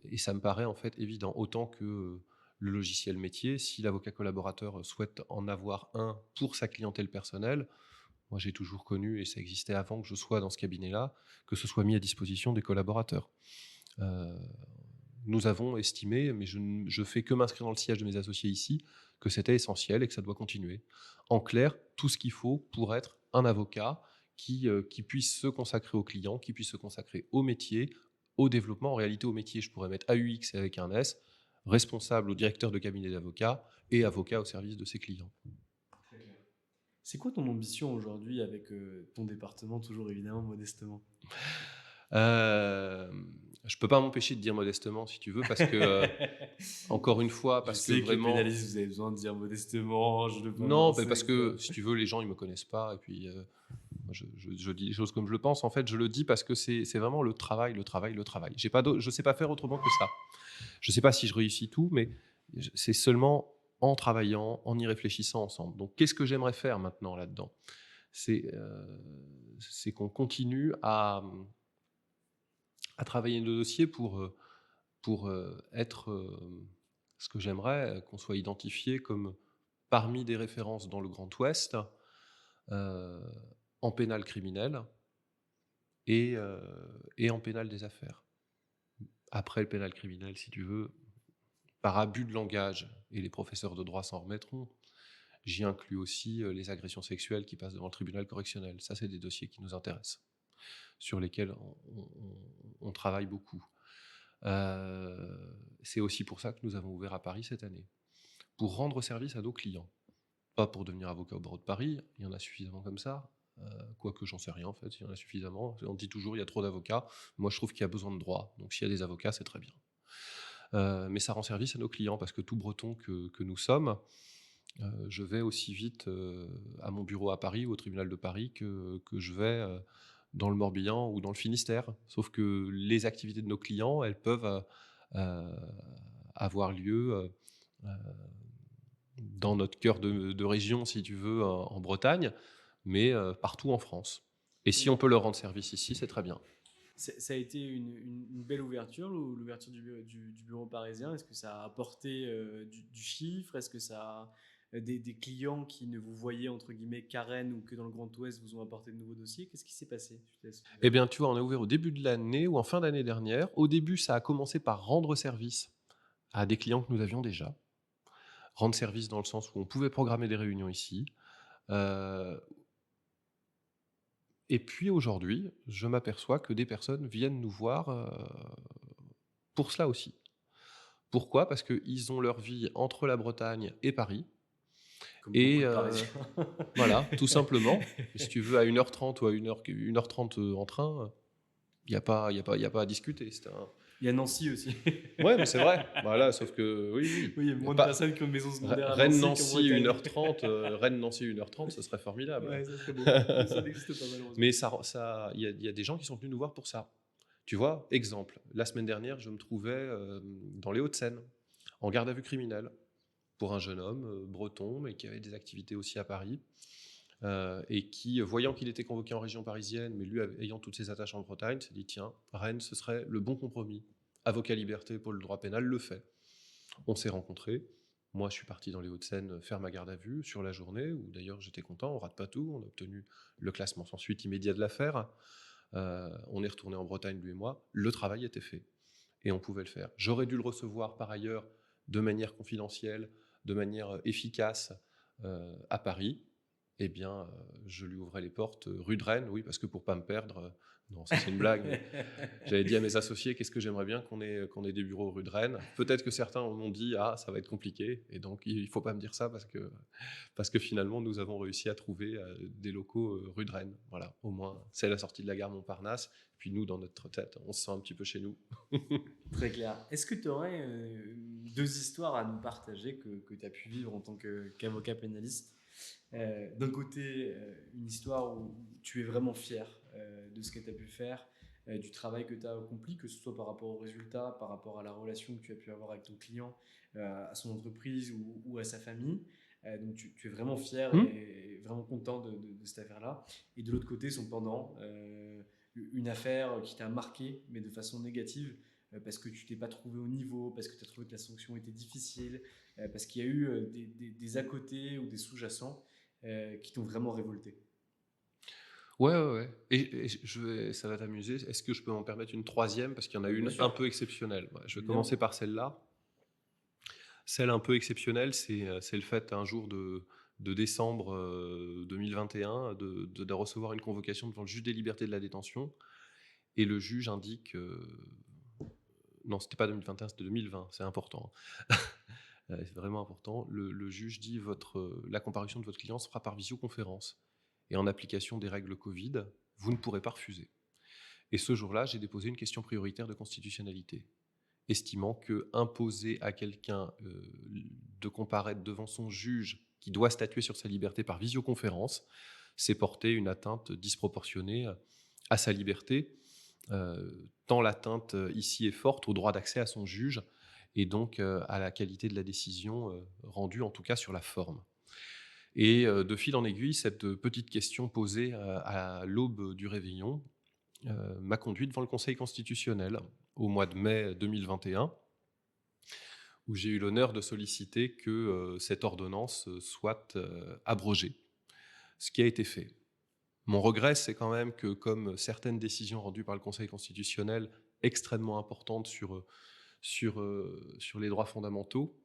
Et ça me paraît en fait évident. Autant que le logiciel métier, si l'avocat collaborateur souhaite en avoir un pour sa clientèle personnelle, moi, j'ai toujours connu, et ça existait avant que je sois dans ce cabinet-là, que ce soit mis à disposition des collaborateurs. Nous avons estimé, mais je fais que m'inscrire dans le sillage de mes associés ici, que c'était essentiel et que ça doit continuer. En clair, tout ce qu'il faut pour être un avocat qui puisse se consacrer aux clients, qui puisse se consacrer au métier, au développement. En réalité, au métier, je pourrais mettre AUX avec un S, responsable ou directeur de cabinet d'avocat et avocat au service de ses clients. Très clair. C'est quoi ton ambition aujourd'hui avec ton département, toujours évidemment modestement? Je peux pas m'empêcher de dire modestement, si tu veux, parce que encore une fois, parce je sais que vraiment, les pénalistes, vous avez besoin de dire modestement, je ne veux pas non, me lancer, parce que etc. si tu veux, les gens ils me connaissent pas, et puis je dis les choses comme je le pense. En fait, je le dis parce que c'est vraiment le travail, le travail, le travail. Je sais pas faire autrement que ça. Je sais pas si je réussis tout, mais c'est seulement en travaillant, en y réfléchissant ensemble. Donc, qu'est-ce que j'aimerais faire maintenant là-dedans? C'est qu'on continue à travailler nos dossiers pour être ce que j'aimerais, qu'on soit identifié comme parmi des références dans le Grand Ouest euh, en pénal criminel et en pénal des affaires. Après le pénal criminel, si tu veux, par abus de langage, et les professeurs de droit s'en remettront, j'y inclus aussi les agressions sexuelles qui passent devant le tribunal correctionnel. Ça, c'est des dossiers qui nous intéressent, sur lesquels on travaille beaucoup. C'est aussi pour ça que nous avons ouvert à Paris cette année, pour rendre service à nos clients. Pas pour devenir avocat au barreau de Paris, il y en a suffisamment comme ça, quoique j'en sais rien en fait, il y en a suffisamment. On dit toujours il y a trop d'avocats, moi je trouve qu'il y a besoin de droit, donc s'il y a des avocats c'est très bien. Mais ça rend service à nos clients, parce que tout breton que nous sommes, je vais aussi vite à mon bureau à Paris ou au tribunal de Paris que je vais dans le Morbihan ou dans le Finistère. Sauf que les activités de nos clients, elles peuvent avoir lieu dans notre cœur de région, si tu veux, en Bretagne, mais partout en France. Et si on peut leur rendre service ici, c'est très bien. Ça a été une belle ouverture, l'ouverture du bureau parisien. Est-ce que ça a apporté du chiffre? Est-ce que ça a des clients qui ne vous voyaient entre guillemets qu'à Rennes ou que dans le Grand Ouest vous ont apporté de nouveaux dossiers? Qu'est-ce qui s'est passé? Eh bien, tu vois, on a ouvert au début de l'année ou en fin d'année dernière. Au début, ça a commencé par rendre service à des clients que nous avions déjà. Rendre service dans le sens où on pouvait programmer des réunions ici. Et puis aujourd'hui, je m'aperçois que des personnes viennent nous voir pour cela aussi. Pourquoi? Parce qu'ils ont leur vie entre la Bretagne et Paris. Comme Et beaucoup de Parisiens. voilà, tout simplement. Si tu veux, à 1h30 ou à 1h30 en train, il n'y a pas à discuter. Il y a Nancy aussi. Ouais, mais c'est vrai. Voilà, sauf que oui. Oui, il y a moins de personnes qui ont une maison secondaire à Rennes-Nancy, Nancy. 1h30, Rennes-Nancy, 1h30, ce serait formidable. Ouais, ça serait beau. Ça n'existe pas malheureusement. Mais il y a des gens qui sont venus nous voir pour ça. Tu vois, exemple, la semaine dernière, je me trouvais dans les Hauts-de-Seine, en garde à vue criminelle, pour un jeune homme breton, mais qui avait des activités aussi à Paris, et qui, voyant qu'il était convoqué en région parisienne, mais lui ayant toutes ses attaches en Bretagne, s'est dit, tiens, Rennes, ce serait le bon compromis. Avocat liberté pour le droit pénal le fait. On s'est rencontrés. Moi, je suis parti dans les Hauts-de-Seine faire ma garde à vue sur la journée, où d'ailleurs j'étais content, on rate pas tout, on a obtenu le classement sans suite immédiat de l'affaire. On est retourné en Bretagne, lui et moi. Le travail était fait et on pouvait le faire. J'aurais dû le recevoir par ailleurs de manière confidentielle, de manière efficace à Paris. Eh bien, je lui ouvrais les portes rue de Rennes, oui, parce que pour pas me perdre, non, ça c'est une blague, mais j'avais dit à mes associés, qu'est-ce que j'aimerais bien qu'on ait des bureaux rue de Rennes. Peut-être que certains m'ont dit, ah, ça va être compliqué, et donc il faut pas me dire ça, parce que finalement, nous avons réussi à trouver des locaux rue de Rennes. Voilà, au moins, c'est la sortie de la gare Montparnasse, puis nous, dans notre tête, on se sent un petit peu chez nous. Très clair. Est-ce que tu aurais deux histoires à nous partager que tu as pu vivre en tant qu'avocat pénaliste? D'un côté, une histoire où tu es vraiment fier de ce que tu as pu faire, du travail que tu as accompli, que ce soit par rapport aux résultats, par rapport à la relation que tu as pu avoir avec ton client, à son entreprise ou à sa famille. Donc tu es vraiment fier et vraiment content de cette affaire-là. Et de l'autre côté, son pendant, une affaire qui t'a marqué, mais de façon négative, parce que tu t'es pas trouvé au niveau, parce que tu as trouvé que la sanction était difficile, parce qu'il y a eu des à côté ou des sous-jacents qui t'ont vraiment révolté. Ouais. Et ça va t'amuser. Est-ce que je peux m'en permettre une troisième? Parce qu'il y en a une un peu exceptionnelle. Ouais, je vais commencer par celle-là. Celle un peu exceptionnelle, c'est le fait un jour de de décembre 2021 de recevoir une convocation devant le juge des libertés de la détention. Et le juge indique... non, c'était pas 2021, c'était 2020, c'est important. C'est vraiment important. Le juge dit la comparution de votre client se fera par visioconférence. Et en application des règles Covid, vous ne pourrez pas refuser. Et ce jour-là, j'ai déposé une question prioritaire de constitutionnalité, estimant que imposer à quelqu'un de comparaître devant son juge qui doit statuer sur sa liberté par visioconférence, c'est porter une atteinte disproportionnée à sa liberté, tant l'atteinte ici est forte au droit d'accès à son juge et donc à la qualité de la décision rendue, en tout cas sur la forme. Et de fil en aiguille, cette petite question posée à l'aube du réveillon m'a conduit devant le Conseil constitutionnel au mois de mai 2021, où j'ai eu l'honneur de solliciter que cette ordonnance soit abrogée, ce qui a été fait. Mon regret, c'est quand même que, comme certaines décisions rendues par le Conseil constitutionnel, extrêmement importantes sur les droits fondamentaux,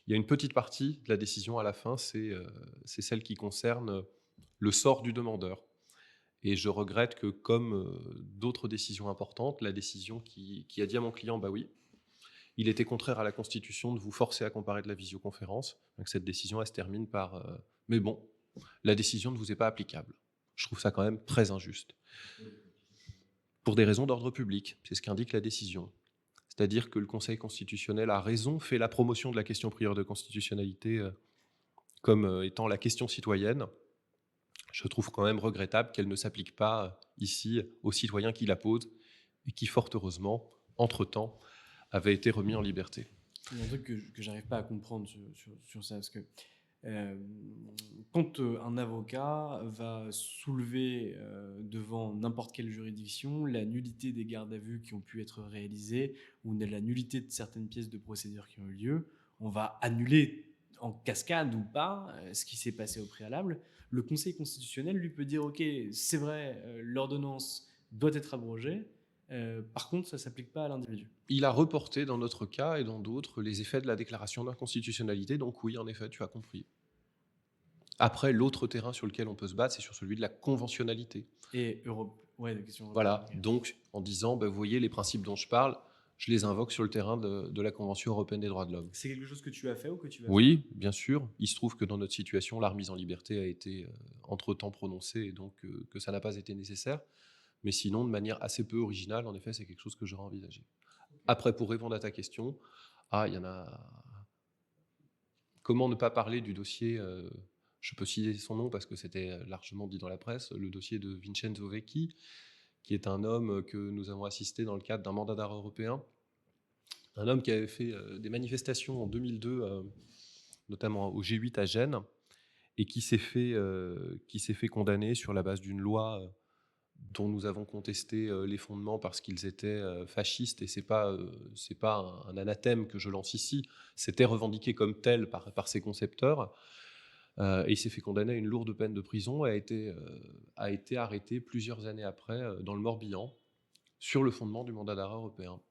il y a une petite partie de la décision à la fin, c'est celle qui concerne le sort du demandeur. Et je regrette que, comme d'autres décisions importantes, la décision qui a dit à mon client « bah oui, il était contraire à la Constitution de vous forcer à comparer de la visioconférence », donc cette décision, elle se termine par « mais bon, la décision ne vous est pas applicable ». Je trouve ça quand même très injuste. Pour des raisons d'ordre public, c'est ce qu'indique la décision. C'est-à-dire que le Conseil constitutionnel a raison, fait la promotion de la question prioritaire de constitutionnalité comme étant la question citoyenne. Je trouve quand même regrettable qu'elle ne s'applique pas ici aux citoyens qui la posent et qui, fort heureusement, entre-temps, avaient été remis en liberté. Il y a un truc que j'arrive pas à comprendre sur ça, parce que quand un avocat va soulever devant n'importe quelle juridiction la nullité des gardes à vue qui ont pu être réalisées ou la nullité de certaines pièces de procédure qui ont eu lieu, on va annuler en cascade ou pas ce qui s'est passé au préalable. Le Conseil constitutionnel lui peut dire « Ok, c'est vrai, l'ordonnance doit être abrogée, par contre, ça ne s'applique pas à l'individu. » Il a reporté dans notre cas et dans d'autres les effets de la déclaration d'inconstitutionnalité, donc oui, en effet, tu as compris. Après, l'autre terrain sur lequel on peut se battre, c'est sur celui de la conventionnalité. Et des questions européennes. Voilà, donc en disant, vous voyez, les principes dont je parle, je les invoque sur le terrain de la Convention européenne des droits de l'homme. C'est quelque chose que tu as fait ou que tu vas Oui, bien sûr. Il se trouve que dans notre situation, la remise en liberté a été entre-temps prononcée et donc que ça n'a pas été nécessaire. Mais sinon, de manière assez peu originale, en effet, c'est quelque chose que j'aurais envisagé. Après, pour répondre à ta question, il y en a... Comment ne pas parler du dossier, je peux citer son nom parce que c'était largement dit dans la presse, le dossier de Vincenzo Vecchi, qui est un homme que nous avons assisté dans le cadre d'un mandat d'arrêt européen. Un homme qui avait fait des manifestations en 2002, notamment au G8 à Gênes, et qui s'est fait condamner sur la base d'une loi dont nous avons contesté les fondements parce qu'ils étaient fascistes, et c'est pas un anathème que je lance ici, c'était revendiqué comme tel par ses concepteurs, et il s'est fait condamner à une lourde peine de prison et a été arrêté plusieurs années après dans le Morbihan sur le fondement du mandat d'arrêt européen.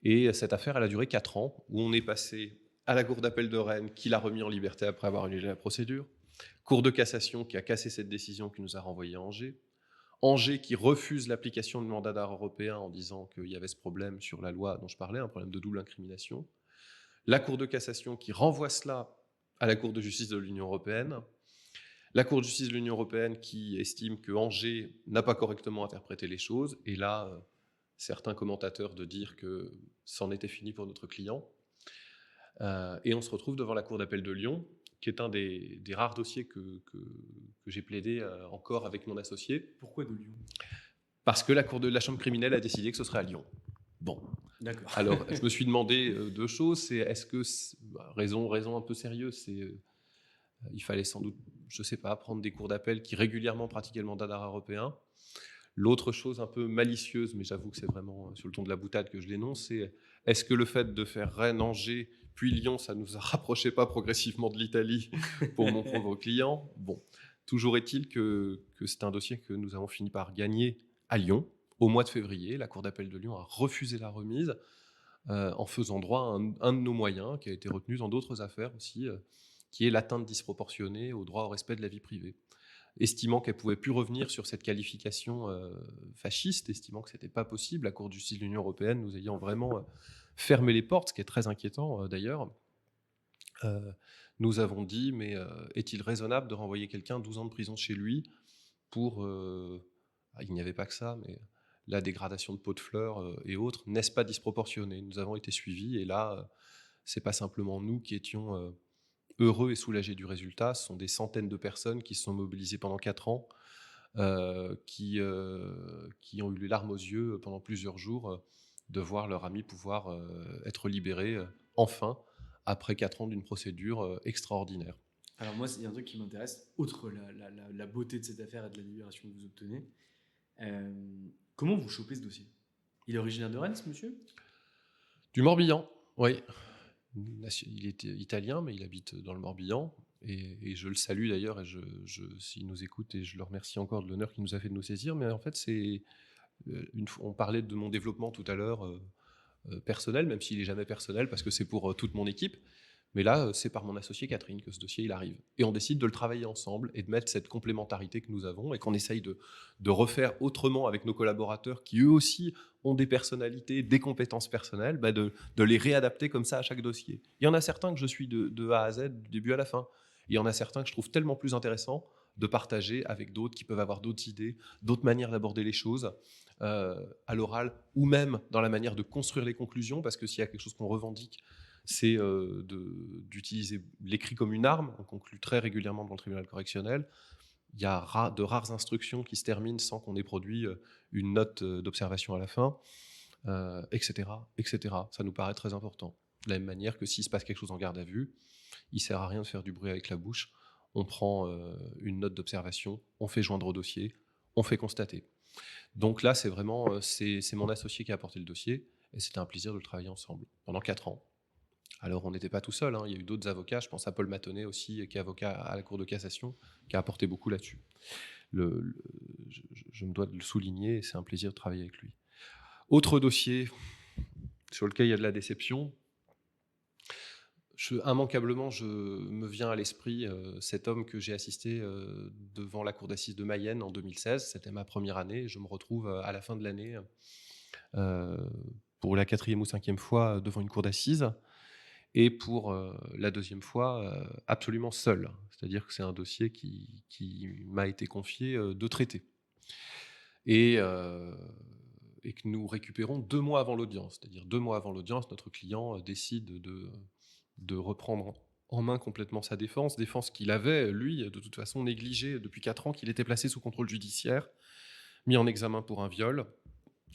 Et cette affaire, elle a duré 4 ans, où on est passé à la Cour d'appel de Rennes, qui l'a remis en liberté après avoir annulé la procédure, Cour de cassation qui a cassé cette décision, qui nous a renvoyé à Angers, Angers qui refuse l'application du mandat d'arrêt européen en disant qu'il y avait ce problème sur la loi dont je parlais, un problème de double incrimination, la Cour de cassation qui renvoie cela à la Cour de justice de l'Union européenne, la Cour de justice de l'Union européenne qui estime que Angers n'a pas correctement interprété les choses, et là, certains commentateurs de dire que c'en était fini pour notre client. Et on se retrouve devant la Cour d'appel de Lyon, qui est un des rares dossiers que j'ai plaidé encore avec mon associé. Pourquoi de Lyon ? Parce que la Chambre criminelle a décidé que ce serait à Lyon. Bon. D'accord. Alors, je me suis demandé 2 choses. C'est est-ce que, raison un peu sérieuse, il fallait sans doute, je ne sais pas, prendre des cours d'appel qui régulièrement pratiquaient le mandat d'arrêt européen. L'autre chose un peu malicieuse, mais j'avoue que c'est vraiment sur le ton de la boutade que je l'énonce, c'est est-ce que le fait de faire Rennes, Angers, puis Lyon, ça ne nous rapprochait pas progressivement de l'Italie pour mon pauvre client ? Bon, toujours est-il que c'est un dossier que nous avons fini par gagner à Lyon au mois de février. La Cour d'appel de Lyon a refusé la remise en faisant droit à un de nos moyens qui a été retenu dans d'autres affaires aussi, qui est l'atteinte disproportionnée au droit au respect de la vie privée. Estimant qu'elle ne pouvait plus revenir sur cette qualification fasciste, estimant que ce n'était pas possible, la Cour de justice de l'Union européenne nous ayant vraiment fermé les portes, ce qui est très inquiétant d'ailleurs, nous avons dit, mais est-il raisonnable de renvoyer quelqu'un 12 ans de prison chez lui pour... il n'y avait pas que ça, mais la dégradation de pots de fleurs et autres, n'est-ce pas disproportionné? Nous avons été suivis, et là, ce n'est pas simplement nous qui étions heureux et soulagés du résultat, ce sont des centaines de personnes qui se sont mobilisées pendant 4 ans, qui ont eu les larmes aux yeux pendant plusieurs jours de voir leur ami pouvoir être libéré enfin, après 4 ans d'une procédure extraordinaire. Alors moi, il y a un truc qui m'intéresse, outre la beauté de cette affaire et de la libération que vous obtenez. Comment vous chopez ce dossier? Il est originaire de Rennes, ce monsieur? Du Morbihan, oui. Il est italien, mais il habite dans le Morbihan. Et je le salue d'ailleurs, et s'il nous écoute, et je le remercie encore de l'honneur qu'il nous a fait de nous saisir. Mais en fait, on parlait de mon développement tout à l'heure personnel, même s'il n'est jamais personnel, parce que c'est pour toute mon équipe. Mais là, c'est par mon associé Catherine que ce dossier il arrive. Et on décide de le travailler ensemble et de mettre cette complémentarité que nous avons et qu'on essaye de refaire autrement avec nos collaborateurs qui eux aussi ont des personnalités, des compétences personnelles, de les réadapter comme ça à chaque dossier. Il y en a certains que je suis de A à Z, du début à la fin. Il y en a certains que je trouve tellement plus intéressants de partager avec d'autres qui peuvent avoir d'autres idées, d'autres manières d'aborder les choses à l'oral ou même dans la manière de construire les conclusions, parce que s'il y a quelque chose qu'on revendique, c'est d'utiliser l'écrit comme une arme. On conclut très régulièrement devant le tribunal correctionnel. Il y a de rares instructions qui se terminent sans qu'on ait produit une note d'observation à la fin, etc., etc. Ça nous paraît très important. De la même manière que s'il se passe quelque chose en garde à vue, il ne sert à rien de faire du bruit avec la bouche. On prend une note d'observation, on fait joindre au dossier, on fait constater. Donc là, c'est vraiment c'est mon associé qui a apporté le dossier, et c'était un plaisir de le travailler ensemble pendant 4 ans. Alors, on n'était pas tout seul, hein. Il y a eu d'autres avocats. Je pense à Paul Matonnet aussi, qui est avocat à la Cour de cassation, qui a apporté beaucoup là-dessus. Je me dois de le souligner, et c'est un plaisir de travailler avec lui. Autre dossier sur lequel il y a de la déception. Immanquablement, je me viens à l'esprit cet homme que j'ai assisté devant la Cour d'assises de Mayenne en 2016. C'était ma première année. Je me retrouve à la fin de l'année pour la 4e ou 5e fois devant une cour d'assises. Et pour la 2e fois, absolument seul. C'est-à-dire que c'est un dossier qui m'a été confié de traiter. Et que nous récupérons 2 mois avant l'audience. C'est-à-dire 2 mois avant l'audience, notre client décide de reprendre en main complètement sa défense qu'il avait, lui, de toute façon négligée depuis 4 ans, qu'il était placé sous contrôle judiciaire, mis en examen pour un viol.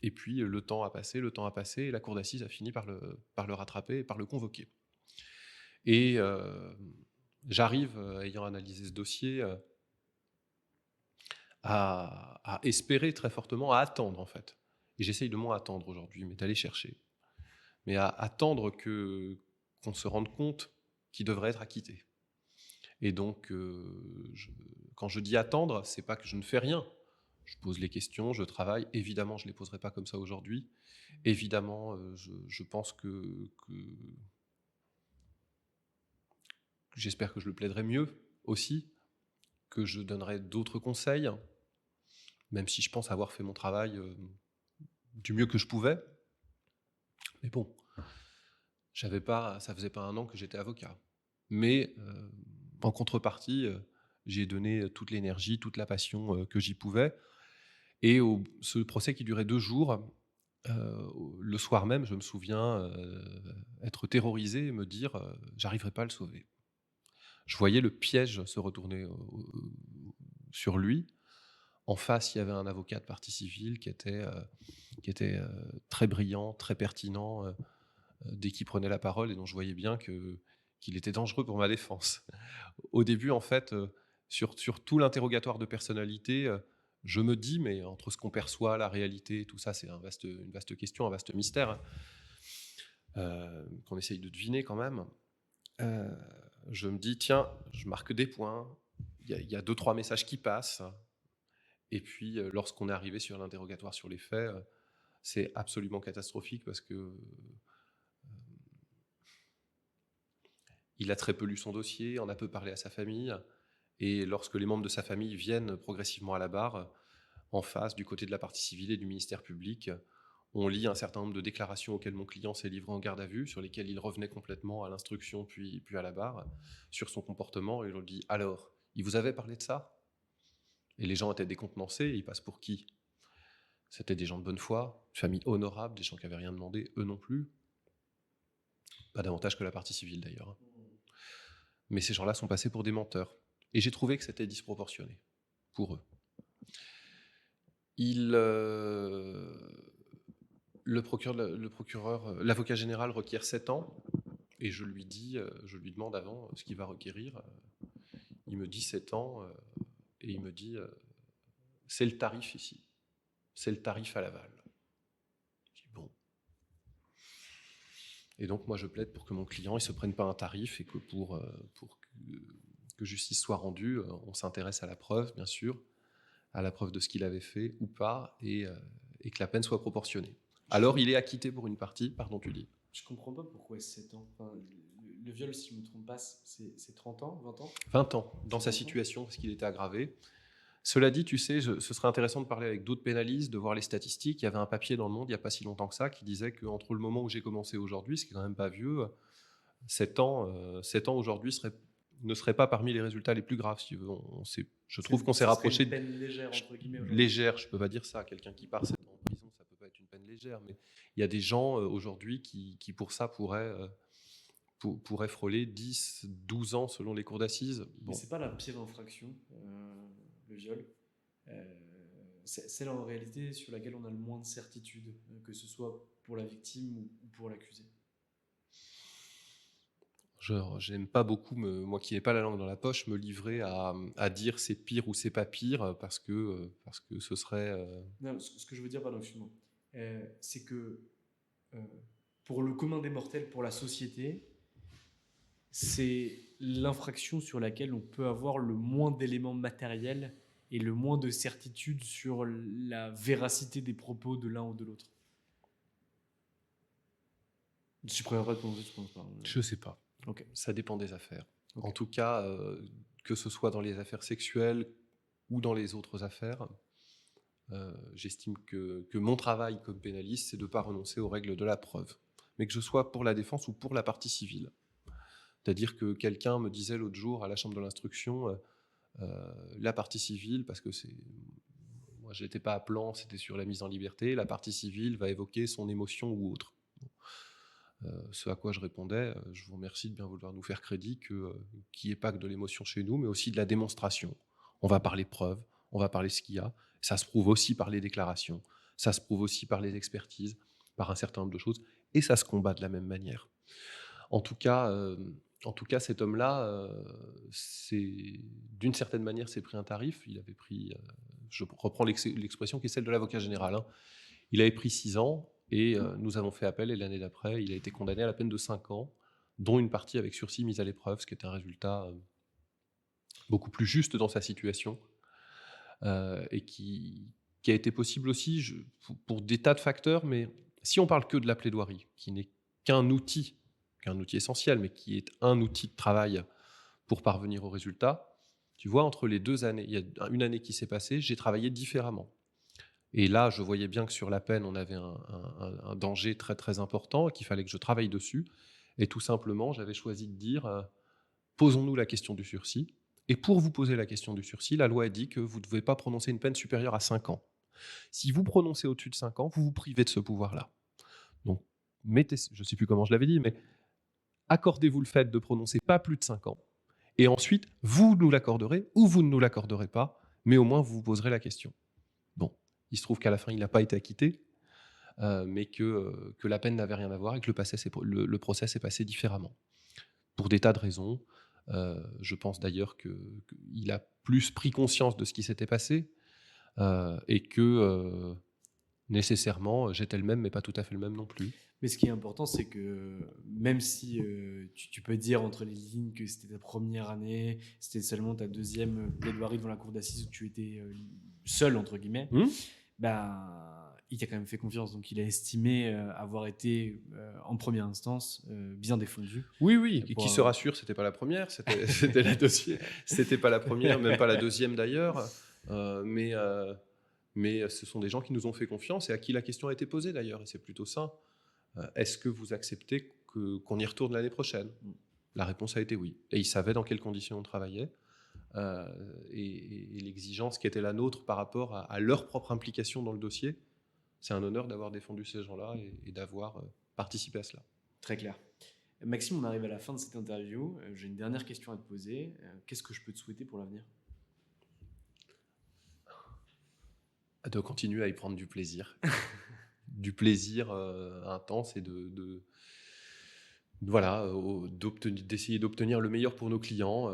Et puis le temps a passé, et la cour d'assises a fini par le rattraper et par le convoquer. Et j'arrive, ayant analysé ce dossier, à espérer très fortement, à attendre en fait. Et j'essaye de moins attendre aujourd'hui, mais d'aller chercher. Mais à attendre qu'on se rende compte qu'il devrait être acquitté. Et donc, quand je dis attendre, c'est pas que je ne fais rien. Je pose les questions, je travaille. Évidemment, je ne les poserai pas comme ça aujourd'hui. Évidemment, je pense que j'espère que je le plaiderai mieux aussi, que je donnerai d'autres conseils, même si je pense avoir fait mon travail du mieux que je pouvais. Mais bon, ça faisait pas 1 an que j'étais avocat. Mais en contrepartie, j'ai donné toute l'énergie, toute la passion que j'y pouvais. Et ce procès qui durait 2 jours, le soir même, je me souviens être terrorisé et me dire j'arriverai pas à le sauver. Je voyais le piège se retourner sur lui. En face, il y avait un avocat de partie civile qui était très brillant, très pertinent, dès qu'il prenait la parole, et dont je voyais bien qu'il était dangereux pour ma défense. Au début, en fait, sur tout l'interrogatoire de personnalité, je me dis, mais entre ce qu'on perçoit, la réalité, tout ça, c'est une vaste question, un vaste mystère, qu'on essaye de deviner quand même. Je me dis, tiens, je marque des points, il y a 2-3 messages qui passent, et puis lorsqu'on est arrivé sur l'interrogatoire sur les faits, c'est absolument catastrophique, parce que Il a très peu lu son dossier, en a peu parlé à sa famille. Et lorsque les membres de sa famille viennent progressivement à la barre, en face, du côté de la partie civile et du ministère public, on lit un certain nombre de déclarations auxquelles mon client s'est livré en garde à vue, sur lesquelles il revenait complètement à l'instruction puis à la barre, sur son comportement. Et on lui dit « Alors, il vous avait parlé de ça ?» Et les gens étaient décontenancés. Ils passent pour qui? C'était des gens de bonne foi, une famille honorable, des gens qui n'avaient rien demandé, eux non plus. Pas davantage que la partie civile d'ailleurs. Mais ces gens-là sont passés pour des menteurs. Et j'ai trouvé que c'était disproportionné pour eux. L'avocat général requiert 7 ans, et je lui demande avant ce qu'il va requérir. Il me dit 7 ans, et il me dit c'est le tarif ici, c'est le tarif à l'aval. Je dis bon. Et donc moi je plaide pour que mon client ne se prenne pas un tarif, et que pour que justice soit rendue, on s'intéresse à la preuve, bien sûr, à la preuve de ce qu'il avait fait ou pas, et que la peine soit proportionnée. Alors il est acquitté pour une partie, pardon tu dis. Je comprends pas pourquoi 7 ans. Enfin, le viol, si je ne me trompe pas, c'est 30 ans, 20 ans 20 ans, dans sa situation, parce qu'il était aggravé. Cela dit, tu sais, ce serait intéressant de parler avec d'autres pénalistes, de voir les statistiques. Il y avait un papier dans Le Monde, il n'y a pas si longtemps que ça, qui disait qu'entre le moment où j'ai commencé aujourd'hui, ce qui est quand même pas vieux, 7 ans aujourd'hui ne serait pas parmi les résultats les plus graves, si tu veux. Je trouve qu'on s'est rapproché une peine légère, entre guillemets. Légère, je ne peux pas dire ça. Quelqu'un qui part 7 ans en prison, ça ne peut pas être une peine légère. Mais il y a des gens aujourd'hui qui, pour ça, pourraient frôler 10, 12 ans selon les cours d'assises. Bon. Mais ce n'est pas la pire infraction, le viol. C'est celle en réalité sur laquelle on a le moins de certitude, que ce soit pour la victime ou pour l'accusé. Je n'aime pas beaucoup, moi qui n'ai pas la langue dans la poche, me livrer à dire c'est pire ou c'est pas pire, parce que ce serait... Non, ce que je veux dire, pardon, excuse-moi, c'est que pour le commun des mortels, pour la société, c'est l'infraction sur laquelle on peut avoir le moins d'éléments matériels et le moins de certitude sur la véracité des propos de l'un ou de l'autre. Je préfère pas te prononcer, je pense pas. Je sais pas. Okay. Ça dépend des affaires. Okay. En tout cas, que ce soit dans les affaires sexuelles ou dans les autres affaires, j'estime que mon travail comme pénaliste, c'est de ne pas renoncer aux règles de la preuve, mais que je sois pour la défense ou pour la partie civile. C'est-à-dire que quelqu'un me disait l'autre jour à la chambre de l'instruction, la partie civile, parce que moi je n'étais pas appelant, c'était sur la mise en liberté, la partie civile va évoquer son émotion ou autre. Ce à quoi je répondais, je vous remercie de bien vouloir nous faire crédit qu'il n'y ait pas que de l'émotion chez nous, mais aussi de la démonstration. On va parler preuves, on va parler ce qu'il y a. Ça se prouve aussi par les déclarations, ça se prouve aussi par les expertises, par un certain nombre de choses, et ça se combat de la même manière. En tout cas, cet homme-là, d'une certaine manière, s'est pris un tarif. Il avait pris, je reprends l'expression qui est celle de l'avocat général, hein. Il avait pris 6 ans, et nous avons fait appel, et l'année d'après, il a été condamné à la peine de 5 ans, dont une partie avec sursis mise à l'épreuve, ce qui est un résultat beaucoup plus juste dans sa situation, et qui a été possible aussi pour des tas de facteurs. Mais si on parle que de la plaidoirie, qui n'est qu'un outil essentiel, mais qui est un outil de travail pour parvenir au résultat, tu vois, entre les 2 années, il y a une année qui s'est passée, j'ai travaillé différemment. Et là, je voyais bien que sur la peine, on avait un danger très très important, et qu'il fallait que je travaille dessus. Et tout simplement, j'avais choisi de dire, posons-nous la question du sursis. Et pour vous poser la question du sursis, la loi a dit que vous ne devez pas prononcer une peine supérieure à 5 ans. Si vous prononcez au-dessus de 5 ans, vous vous privez de ce pouvoir-là. Donc, je ne sais plus comment je l'avais dit, mais accordez-vous le fait de prononcer pas plus de 5 ans. Et ensuite, vous nous l'accorderez ou vous ne nous l'accorderez pas, mais au moins vous vous poserez la question. Bon. Il se trouve qu'à la fin, il n'a pas été acquitté, mais que la peine n'avait rien à voir et que le procès s'est passé différemment. Pour des tas de raisons. Je pense d'ailleurs qu'il a plus pris conscience de ce qui s'était passé, et que nécessairement, j'étais le même, mais pas tout à fait le même non plus. Mais ce qui est important, c'est que même si tu peux dire entre les lignes que c'était ta première année, c'était seulement ta 2e plaidoirie devant la cour d'assises où tu étais seul, entre guillemets, il t'a quand même fait confiance, donc il a estimé avoir été en première instance bien défendu. Oui, et Pour qui se rassure, c'était pas la première, c'était la deuxième, c'était pas la première, même pas la deuxième d'ailleurs, mais ce sont des gens qui nous ont fait confiance et à qui la question a été posée d'ailleurs, et c'est plutôt ça. Est-ce que vous acceptez qu'on y retourne l'année prochaine ? La réponse a été oui, et ils savaient dans quelles conditions on travaillait, et l'exigence qui était la nôtre par rapport à leur propre implication dans le dossier. C'est un honneur d'avoir défendu ces gens-là et d'avoir participé à cela. Très clair. Maxime, on arrive à la fin de cette interview. J'ai une dernière question à te poser. Qu'est-ce que je peux te souhaiter pour l'avenir ? De continuer à y prendre du plaisir. Du plaisir intense et d'essayer d'obtenir le meilleur pour nos clients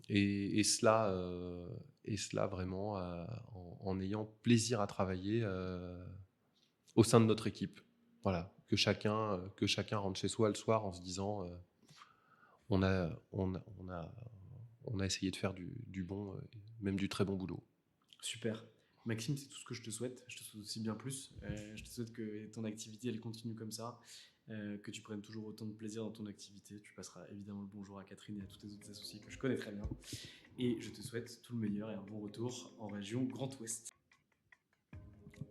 et cela vraiment en ayant plaisir à travailler au sein de notre équipe. Voilà, que chacun rentre chez soi le soir en se disant on a essayé de faire du bon, même du très bon boulot. Super. Maxime, c'est tout ce que je te souhaite. Je te souhaite aussi bien plus. Je te souhaite que ton activité elle continue comme ça, que tu prennes toujours autant de plaisir dans ton activité. Tu passeras évidemment le bonjour à Catherine et à tous tes autres associés que je connais très bien. Et je te souhaite tout le meilleur et un bon retour en région Grand Ouest.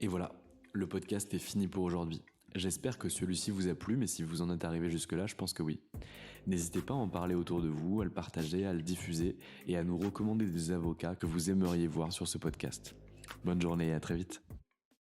Et voilà, le podcast est fini pour aujourd'hui. J'espère que celui-ci vous a plu, mais si vous en êtes arrivé jusque-là, je pense que oui. N'hésitez pas à en parler autour de vous, à le partager, à le diffuser et à nous recommander des avocats que vous aimeriez voir sur ce podcast. Bonne journée et à très vite.